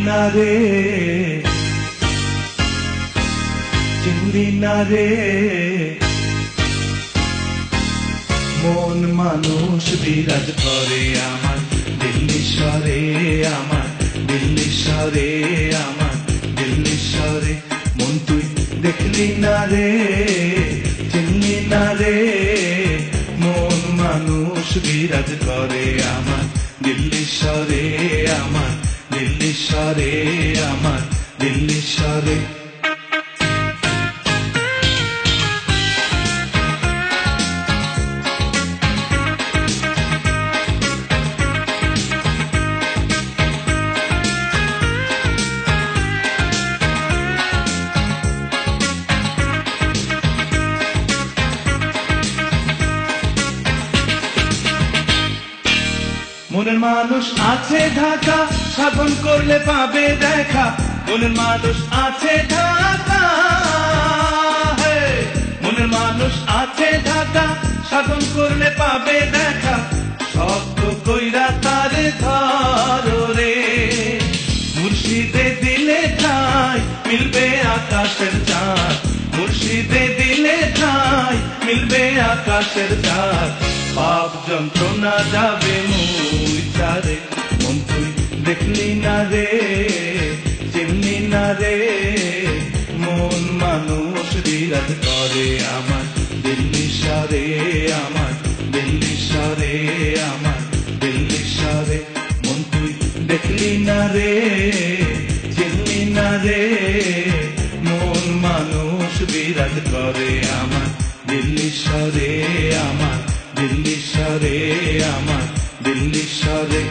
না রে, চিনলি না রে, মন মানুষ বিরাজ করে আমার দিল্লি শহরে, আমার দিল্লি শহরে, আমার দিল্লি শহরে। মন তুই দেখলি না রে, চিনলি না রে, মন মানুষ বিরাজ করে আমার দিল্লি শহরে, আমার দিল্লি শহরে, আমার দিল্লি শহরে। মনের মানুষ আছে ঢাকা, সাধন করলে পাবে দেখা। মনের মানুষ আছে ঢাকা, মনের মানুষ আছে ঢাকা, সাধন করলে পাবে দেখা। শক্ত কইরা তারে ধরো রে, মুর্শিদে দিলে ঠাই মিলবে আকাশের চাঁদ, মুর্শিদে দিলে ঠাই মিলবে আকাশের চাঁদ। পাপ যন্ত্রণা যাবে মুইচারে, মন তুই দেখলি না রে, চিনলি না রে, মন মানুষ বিরাজ করে আমার দিল্লি শহরে, আমার দিল্লি শহরে, আমার দিল্লি শহরে। মন তুই দেখলি না রে, চিনলি না রে, মন মানুষ বিরাজ করে আমার দিল্লি শহরে, আমার দিল্লি শহরে, আমার দিল্লি শহরে।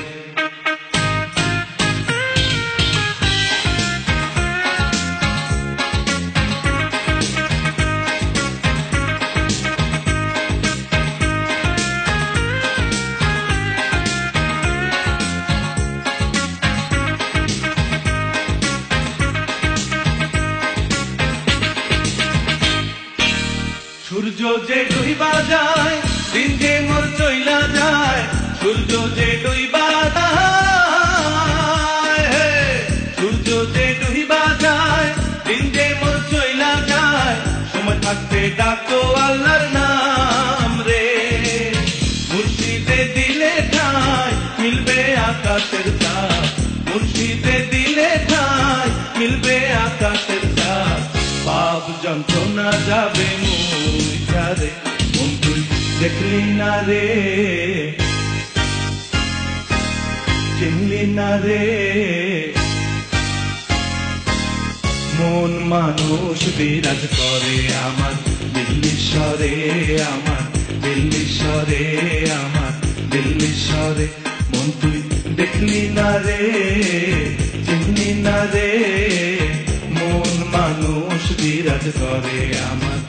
সূর্য যে ডুইবা যায়, দিন যে মোর চইলা যায়, সূর্য যে ডুইবা যায়, সূর্য যে ডুইবা যায়, দিন যে মোর চইলা যায়। সময় থাকতে ডাকো আল্লাহর নাম রে, মুর্শিদে দিলে ঠাই মিলবে আকাশের চাঁদ, মুর্শিদে দিলে ঠাই মিলবে আকাশের চাঁদ। পাপ যন্ত্রণা যাবে মুইচারে, মন তুই দেখলি না রে, চিনলি না রে, মন মানুষ বিরাজ করে আমার দিল্লি শহরে, আমার দিল্লি শহরে, আমার দিল্লি শহরে। মন তুই দেখলি না রে, চিনলি না রে, মন মানুষ বিরাজ করে আমার